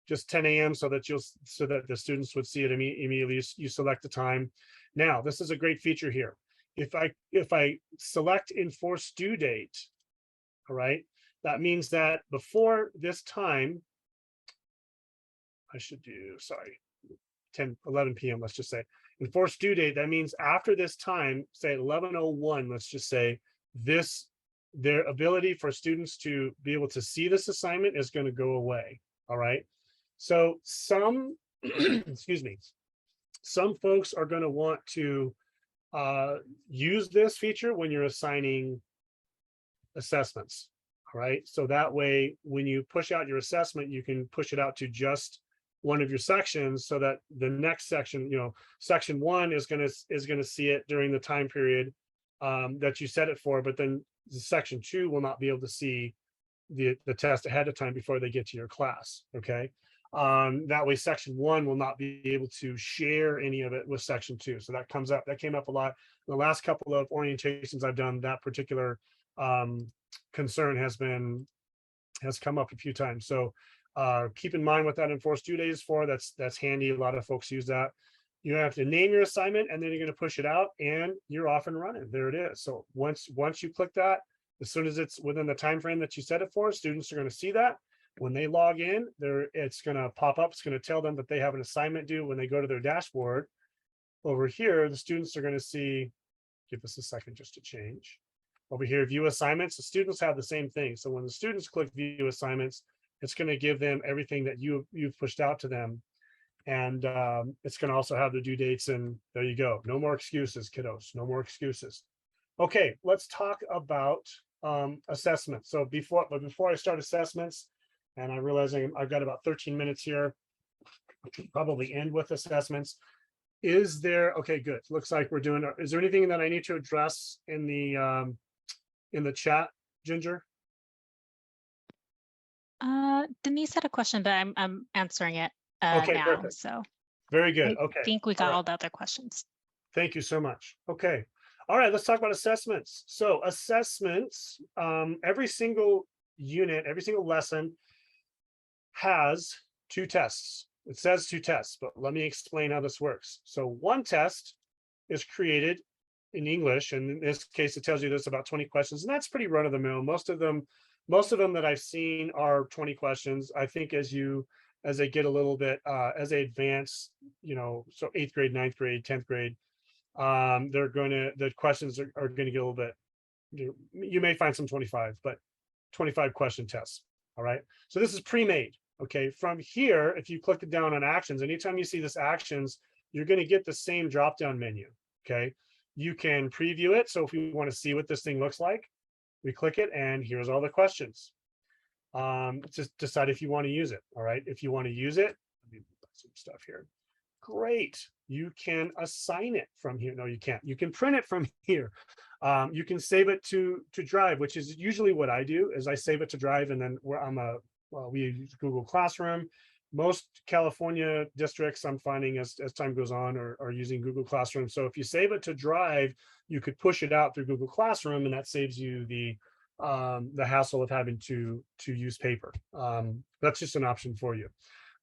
just 10 a.m. so that the students would see it immediately. You select the time. Now, this is a great feature here. If I select enforce due date, all right, that means that before this time, I should do, sorry, 11 p.m. let's just say enforce due date. That means after this time, say 11:01, let's just say, their ability for students to be able to see this assignment is going to go away. All right. So some, excuse me, some folks are going to want to use this feature when you're assigning assessments. All right. So that way, when you push out your assessment, you can push it out to just one of your sections, so that the next section, you know, section 1 is going to see it during the time period that you set it for, but then the section 2 will not be able to see the test ahead of time before they get to your class. Okay. That way section 1 will not be able to share any of it with section 2. So that came up a lot. The last couple of orientations I've done, that particular concern has come up a few times. So keep in mind what that enforced due date is for. That's handy. A lot of folks use that. You have to name your assignment, and then you're going to push it out, and you're off and running. There it is. So once you click that, as soon as it's within the time frame that you set it for, students are going to see that. When they log in, it's going to pop up. It's going to tell them that they have an assignment due. When they go to their dashboard over here, the students are going to see, give us a second just to change. Over here, view assignments. The students have the same thing. So when the students click view assignments, it's going to give them everything that you've pushed out to them. And it's going to also have the due dates. And there you go. No more excuses, kiddos. No more excuses. Okay, let's talk about assessments. So before I start assessments, and I'm realizing I've got about 13 minutes here, I could probably end with assessments. Is there, okay, good. Looks like we're doing, is there anything that I need to address in the chat, Ginger? Denise had a question, but I'm answering it Okay, now. perfect. So Very good. I Okay. think we got All right. all the other questions. Thank you so much. Okay. All right, let's talk about assessments. So assessments, every single unit, every single lesson has 2 tests. It says 2 tests, but let me explain how this works. So one test is created in English, and in this case, it tells you there's about 20 questions, and that's pretty run-of-the-mill. Most of them that I've seen are 20 questions. I think as they get a little bit, as they advance, you know, so 8th grade, 9th grade, 10th grade, the questions are going to get a little bit, you may find some 25, but 25 question tests. All right. So this is pre-made. Okay. From here, if you click it down on actions, anytime you see this actions, you're going to get the same drop-down menu. Okay. You can preview it. So if we want to see what this thing looks like, we click it, and here's all the questions. Just decide if you want to use it. All right. If you want to use it, let me put some stuff here. Great. You can assign it from here. No, you can't. You can print it from here. You can save it to Drive, which is usually what I do, is I save it to Drive, and then we use Google Classroom. Most California districts, I'm finding as time goes on, are using Google Classroom. So if you save it to Drive, you could push it out through Google Classroom, and that saves you the hassle of having to use paper. That's just an option for you.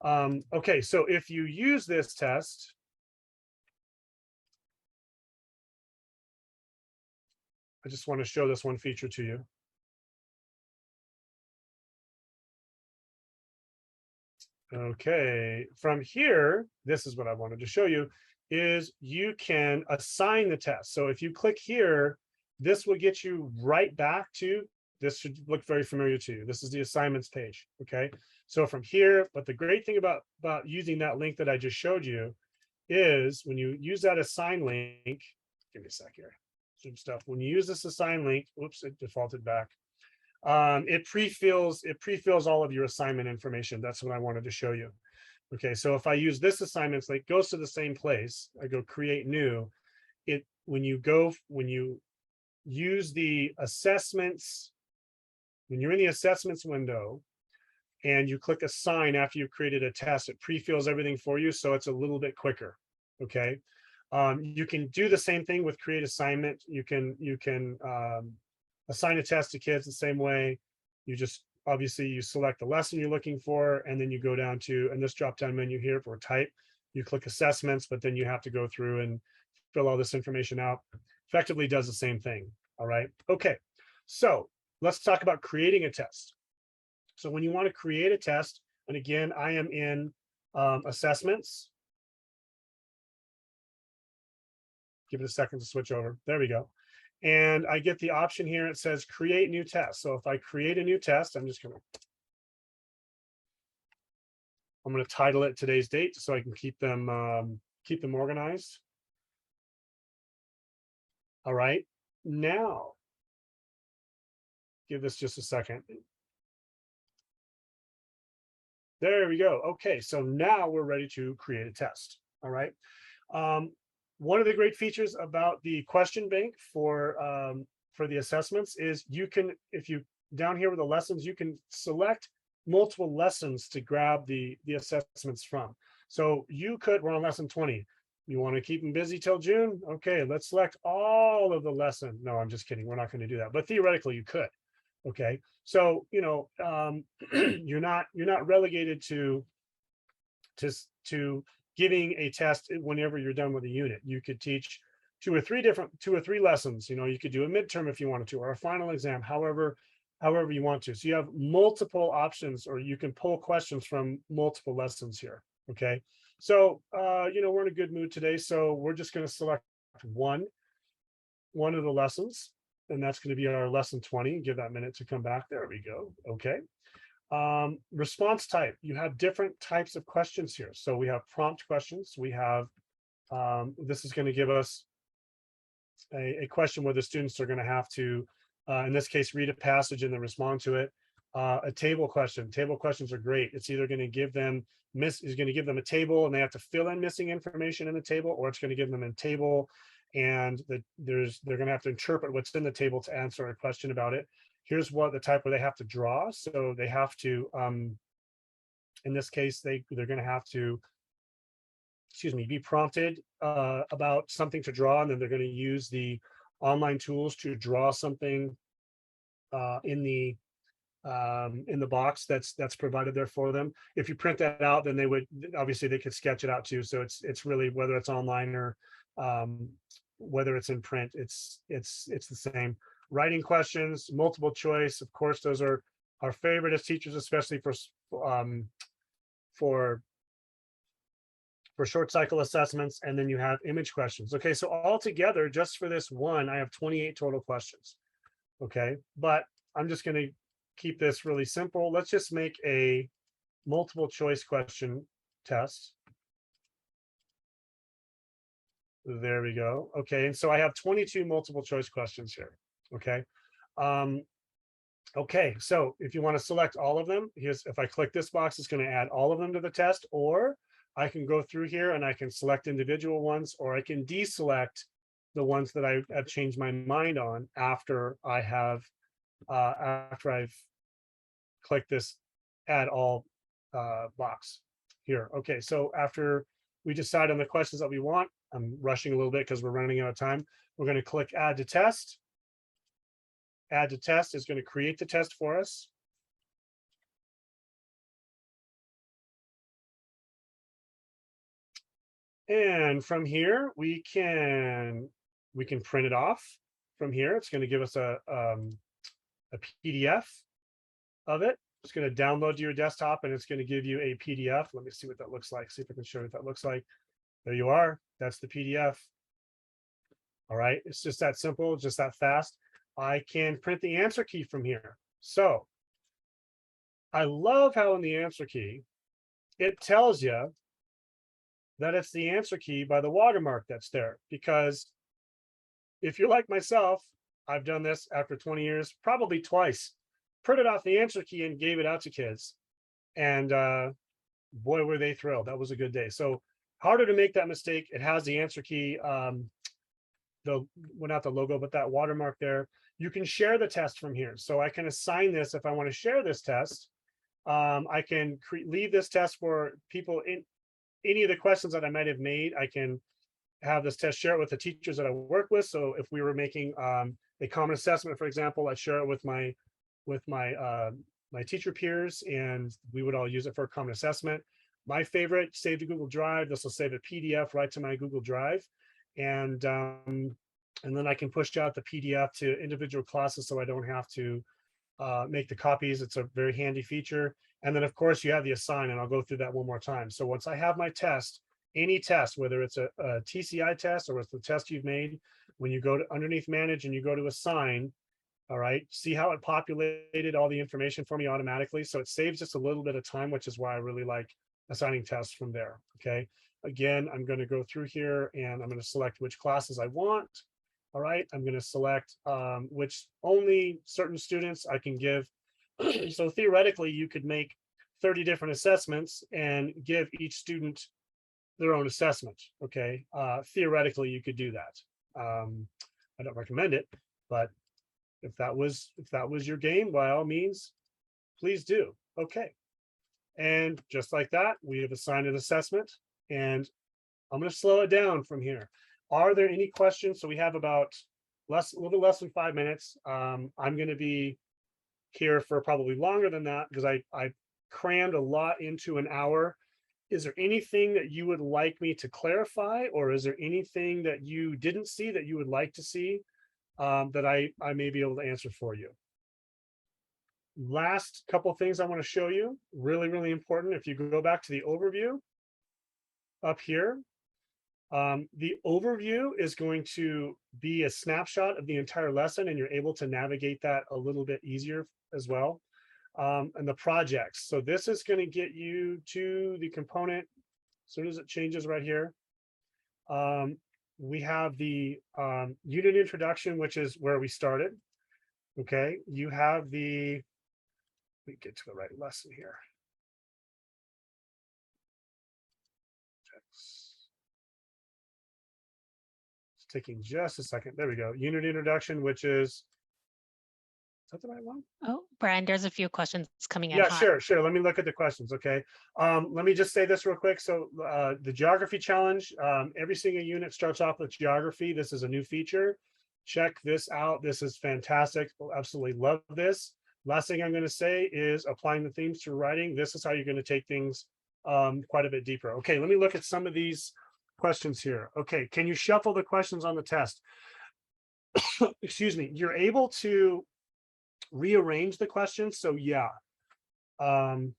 Okay, so if you use this test, I just want to show this one feature to you. Okay, from here, this is what I wanted to show you, is you can assign the test. So if you click here, this will get you right back to, this should look very familiar to you. This is the assignments page, okay? So from here, but the great thing about using that link that I just showed you is when you use that assign link, give me a sec here, some stuff. When you use this assign link, oops, it defaulted back. It pre-fills all of your assignment information. That's what I wanted to show you. Okay, so if I use this assignments link, goes to the same place. I go create new. When you use the assessments, when you're in the assessments window and you click assign after you've created a test, it pre-fills everything for you, so it's a little bit quicker. Okay, you can do the same thing with create assignment. You can assign a test to kids the same way. You just obviously you select the lesson you're looking for, and then you go down to, in this drop down menu here for type, you click assessments, but then you have to go through and fill all this information out. Effectively does the same thing. All right. Okay. So let's talk about creating a test. So when you want to create a test, and again, I am in assessments. Give it a second to switch over. There we go. And I get the option here. It says create new test. So if I create a new test, I'm going to title it today's date so I can keep them organized. All right. Now, give this just a second. There we go. Okay, so now we're ready to create a test. All right. One of the great features about the question bank for the assessments is you can, if you down here with the lessons, you can select multiple lessons to grab the assessments from. So you could, we're on lesson 20. You want to keep them busy till June? Okay, let's select all of the lesson. No, I'm just kidding. We're not going to do that. But theoretically, you could. Okay, so you're not relegated to giving a test whenever you're done with a unit. You could teach two or three lessons. You could do a midterm if you wanted to, or a final exam, however you want to. So you have multiple options, or you can pull questions from multiple lessons here. Okay, so we're in a good mood today, so we're just going to select one of the lessons, and that's going to be our lesson 20. Give that a minute to come back. There we go. Okay. Response type, you have different types of questions here. So we have prompt questions. We have this is going to give us a question where the students are going to have to in this case read a passage and then respond to it. A table question. Table questions are great. It's either going to give them a table and they have to fill in missing information in the table, or it's going to give them a table and they're going to have to interpret what's in the table to answer a question about it. Here's what the type where they have to draw. So they have to, in this case, they're going to have to, be prompted about something to draw, and then they're going to use the online tools to draw something in the box that's provided there for them. If you print that out, then they could sketch it out too. So it's really, whether it's online or whether it's in print, it's the same. Writing questions, multiple choice. Of course, those are our favorite as teachers, especially for short cycle assessments. And then you have image questions. Okay, so all together, just for this one, I have 28 total questions. Okay, but I'm just going to keep this really simple. Let's just make a multiple choice question test. There we go. Okay, and so I have 22 multiple choice questions here. Okay. Okay, so if you want to select all of them, if I click this box, it's going to add all of them to the test, or I can go through here and I can select individual ones, or I can deselect the ones that I've changed my mind on after I've clicked this add all box here. Okay, so after we decide on the questions that we want, I'm rushing a little bit because we're running out of time. We're going to click add to test. Add to test is going to create the test for us. And from here, we can print it off. From here, it's going to give us a PDF of it. It's going to download to your desktop, and it's going to give you a PDF. Let me see what that looks like. See if I can show you what that looks like. There you are. That's the PDF. All right. It's just that simple, just that fast. I can print the answer key from here. So I love how in the answer key, it tells you that it's the answer key by the watermark that's there. Because if you're like myself, I've done this after 20 years, probably twice, printed off the answer key and gave it out to kids. And boy, were they thrilled. That was a good day. So harder to make that mistake. It has the answer key, well, not the logo, but that watermark there. You can share the test from here. So I can assign this if I want to share this test. I can leave this test for people in any of the questions that I might have made. I can have this test, share it with the teachers that I work with. So if we were making a common assessment, for example, I'd share it with my my teacher peers, and we would all use it for a common assessment. My favorite, save to Google Drive. This will save a PDF right to my Google Drive, and then I can push out the PDF to individual classes, so I don't have to make the copies. It's a very handy feature. And then of course you have the assign, and I'll go through that one more time. So once I have my test, any test, whether it's a TCI test or it's the test you've made, when you go to underneath manage and you go to assign, all right, see how it populated all the information for me automatically. So it saves just a little bit of time, which is why I really like assigning tests from there. Okay. Again, I'm going to go through here and I'm going to select which classes I want. All right, I'm going to select which only certain students I can give. So theoretically, you could make 30 different assessments and give each student their own assessment. Okay, theoretically, you could do that. I don't recommend it, but if that was your game, by all means, please do. Okay, and just like that, we have assigned an assessment, and I'm going to slow it down from here. Are there any questions? So we have about a little less than 5 minutes. I'm going to be here for probably longer than that because I crammed a lot into an hour. Is there anything that you would like me to clarify, or is there anything that you didn't see that you would like to see that I may be able to answer for you? Last couple of things I want to show you, really, really important. If you go back to the overview up here, the overview is going to be a snapshot of the entire lesson, and you're able to navigate that a little bit easier as well. And the projects. So this is going to get you to the component as soon as it changes right here. We have the unit introduction, which is where we started. Okay, you have the, let me get to the right lesson here. It's taking just a second. There we go. Unit introduction, which is that the right one? Oh, Brian, there's a few questions coming in. Yeah, hot. sure. Let me look at the questions. Okay. Let me just say this real quick. So the geography challenge, every single unit starts off with geography. This is a new feature. Check this out. This is fantastic. Absolutely love this. Last thing I'm going to say is applying the themes to writing. This is how you're going to take things quite a bit deeper. Okay, let me look at some of these questions here. Okay, can you shuffle the questions on the test? Excuse me. You're able to rearrange the questions. So yeah. I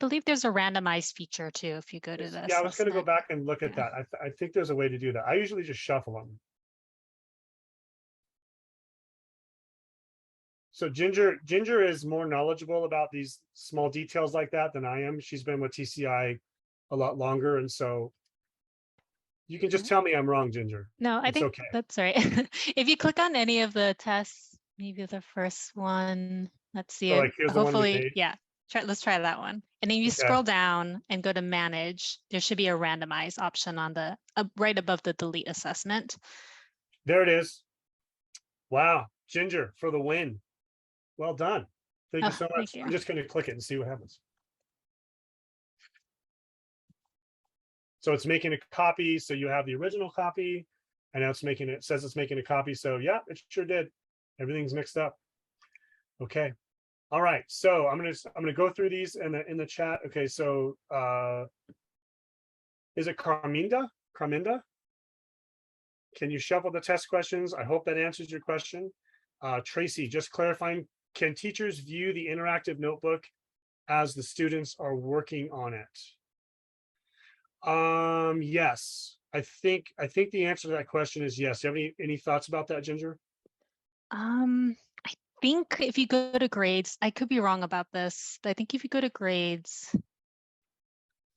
believe there's a randomized feature too, if you go to the Yeah, I was going to go assessment. back and look at that. I think there's a way to do that. I usually just shuffle them. So Ginger is more knowledgeable about these small details like that than I am. She's been with TCI a lot longer, and so you can just tell me I'm wrong, Ginger. No, I It's think okay. that's right. If you click on any of the tests, maybe the first one, let's see So it. like here's the one we Hopefully, made. yeah. Let's try that one. And then you Okay. scroll down and go to manage. There should be a randomize option on the right above the delete assessment. There it is. Wow, Ginger for the win. Well done. Thank you Oh, so much. thank you. I'm just going to click it and see what happens. So it's making a copy. So you have the original copy, and now it's making it says it's making a copy. So yeah, it sure did. Everything's mixed up. Okay. All right. So I'm gonna go through these in the chat. Okay. So is it Carminda? Carminda? Can you shuffle the test questions? I hope that answers your question. Tracy, just clarifying, can teachers view the interactive notebook as the students are working on it? Yes. I think the answer to that question is yes. Do you have any thoughts about that, Ginger? I think if you go to grades, I could be wrong about this, but I think if you go to grades,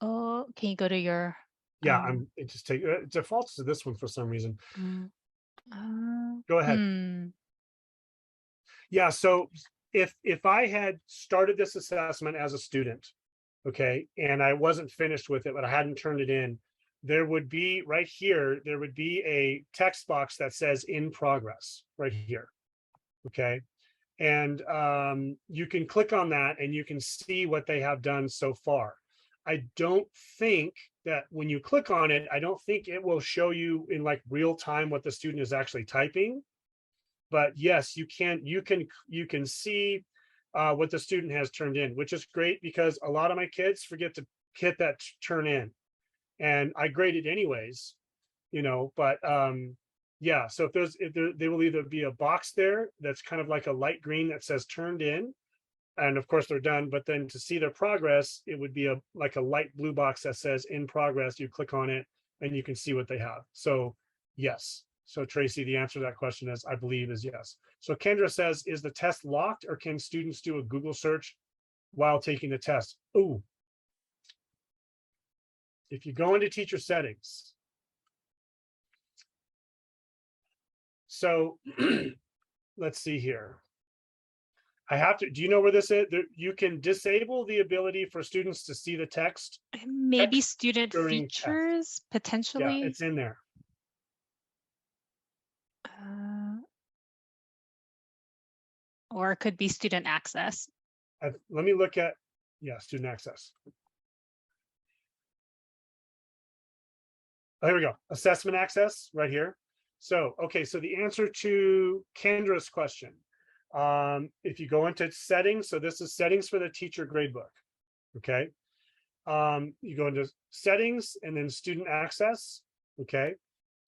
oh, can you go to your, Yeah, it just take it defaults to this one for some reason. mm, Go ahead. Yeah, so if I had started this assessment as a student, okay, and I wasn't finished with it, but I hadn't turned it in, there would be right here, there would be a text box that says in progress right here. Okay. And you can click on that and you can see what they have done so far. I don't think that when you click on it, I don't think it will show you in like real time what the student is actually typing. But yes, you can see what the student has turned in, which is great because a lot of my kids forget to hit that turn in, and I grade it anyways, you know. But yeah, so if there will either be a box there that's kind of like a light green that says turned in, and of course they're done. But then to see their progress, it would be like a light blue box that says in progress. You click on it and you can see what they have. So yes. So Tracy, the answer to that question is, I believe, is yes. So Kendra says, is the test locked or can students do a Google search while taking the test? Ooh. If you go into teacher settings, so let's see here. I have to, do you know where this is? You can disable the ability for students to see the text. maybe student during test. features, Yeah, potentially. it's in there. Or it could be student access. Let me look at, yeah, student access. Oh, here we go. Assessment access right here. So, okay, so the answer to Kendra's question, if you go into settings, so this is settings for the teacher gradebook. Okay. You go into settings and then student access. Okay.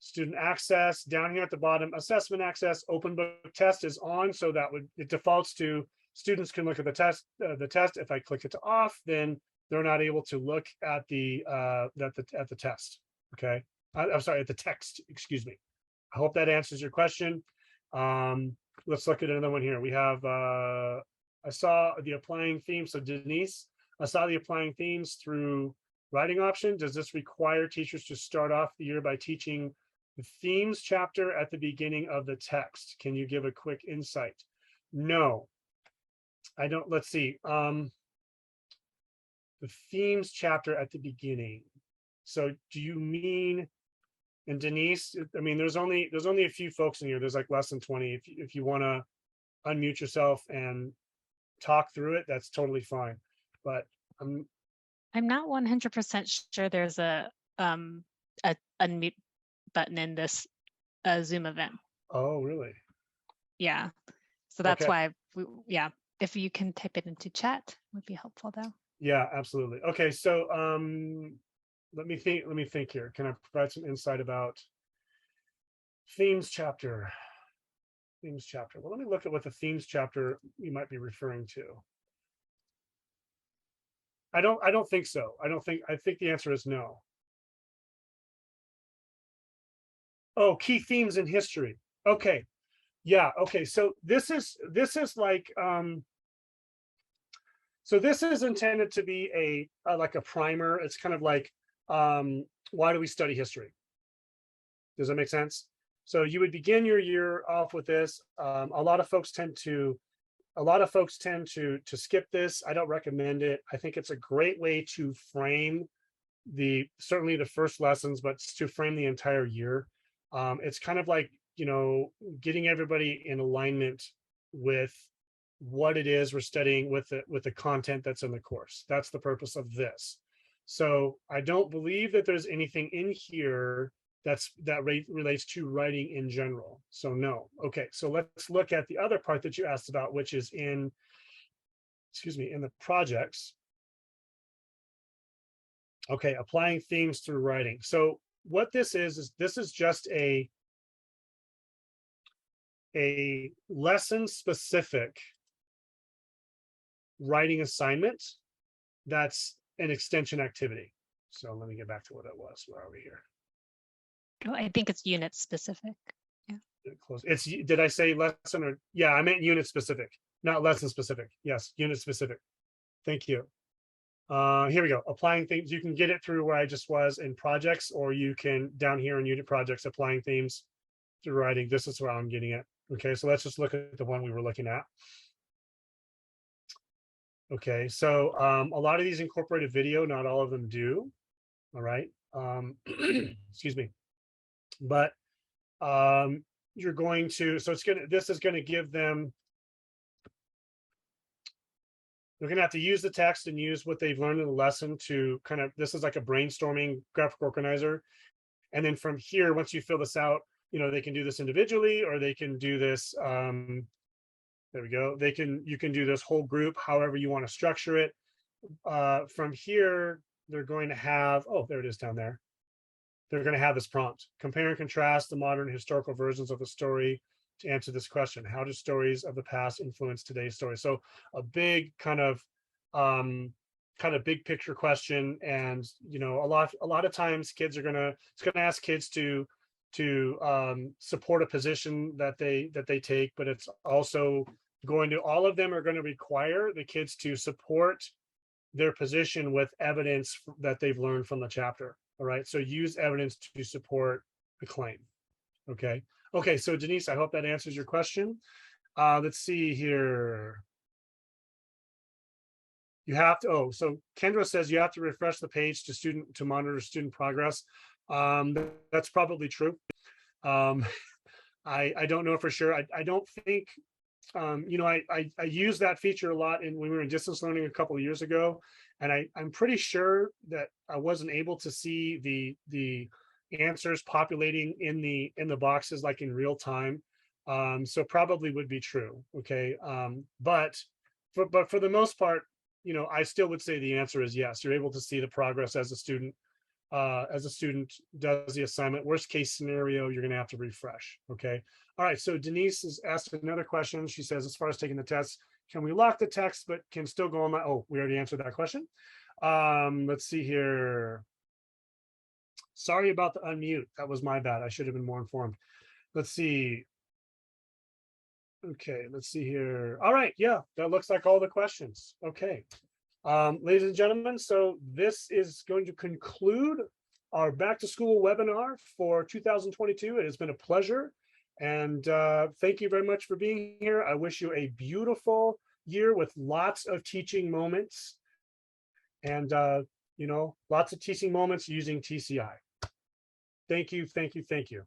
Student access down here at the bottom, assessment access, open book test is on. So that would, it defaults to students can look at the test. If I click it to off, then they're not able to look at the test. Okay. I'm sorry, at the text, excuse me. I hope that answers your question. Let's look at another one here. We have, I saw the applying themes. So Denise, I saw the applying themes through writing option. Does this require teachers to start off the year by teaching the themes chapter at the beginning of the text? Can you give a quick insight? No, I don't. Let's see. The themes chapter at the beginning. So do you mean, and Denise, I mean, there's only a few folks in here. There's like less than 20. If you want to unmute yourself and talk through it, that's totally fine. But I'm not 100% sure there's a unmute button in this Zoom event. Oh, really? Yeah. So that's okay. why, yeah, if you can type it into chat would be helpful though. Yeah, absolutely. Okay, so let me think here. Can I provide some insight about themes chapter? Themes chapter. Well, let me look at what the themes chapter you might be referring to. I don't think so. I think the answer is no. Oh, key themes in history. Okay. Yeah, okay. So this is like so this is intended to be a like a primer. It's kind of like why do we study history? Does that make sense? So you would begin your year off with this. A lot of folks tend to skip this. I don't recommend it. I think it's a great way to frame certainly the first lessons, but to frame the entire year. It's kind of like, you know, getting everybody in alignment with what it is we're studying with the content that's in the course. That's the purpose of this. So I don't believe that there's anything in here that relates to writing in general. So no. Okay, so let's look at the other part that you asked about, which is in, excuse me, in the projects. Okay, applying themes through writing. So what this is this is just a lesson specific writing assignment that's an extension activity. So let me get back to what it was. Where are we here? Oh, I think it's unit specific. Yeah. close. It's, did I say lesson or, yeah, I meant unit specific, not lesson specific. Yes, unit specific. Thank you. Here we go. Applying themes. You can get it through where I just was in projects, or you can down here in unit projects, applying themes through writing. This is where I'm getting it. Okay, so let's just look at the one we were looking at. Okay, so a lot of these incorporated video, not all of them do. All right. Excuse me. But you're going to, so it's gonna, this is going to give them, they're going to have to use the text and use what they've learned in the lesson to kind of, this is like a brainstorming graphic organizer. And then from here, once you fill this out, you know, they can do this individually, or they can do this, there we go. You can do this whole group, however you want to structure it. From here, they're going to have, oh, there it is down there. They're going to have this prompt: compare and contrast the modern historical versions of a story to answer this question. How do stories of the past influence today's story? So a big kind of big picture question. And, you know, a lot of times kids are it's going to ask kids to support a position that they take, but it's also going to, all of them are going to require the kids to support their position with evidence that they've learned from the chapter. All right, so use evidence to support the claim. Okay, so Denise, I hope that answers your question. Let's see here. You have to, so Kendra says you have to refresh the page to monitor student progress. That's probably true. I don't know for sure. I don't think, you know, I used that feature a lot when we were in distance learning a couple of years ago, and I'm pretty sure that I wasn't able to see the answers populating in the boxes like in real time. So probably would be true. Okay, but for the most part, you know, I still would say the answer is yes. You're able to see the progress as a student does the assignment. Worst case scenario, you're going to have to refresh. Okay. All right. So Denise has asked another question. She says, as far as taking the test, can we lock the text but can still go on my, oh, we already answered that question. Let's see here. Sorry about the unmute. That was my bad. I should have been more informed. Let's see. Okay, let's see here. All right. Yeah, that looks like all the questions. Okay. Ladies and gentlemen, so this is going to conclude our back to school webinar for 2022. It has been a pleasure. And thank you very much for being here. I wish you a beautiful year with lots of teaching moments and, you know, lots of teaching moments using TCI. Thank you, thank you, thank you.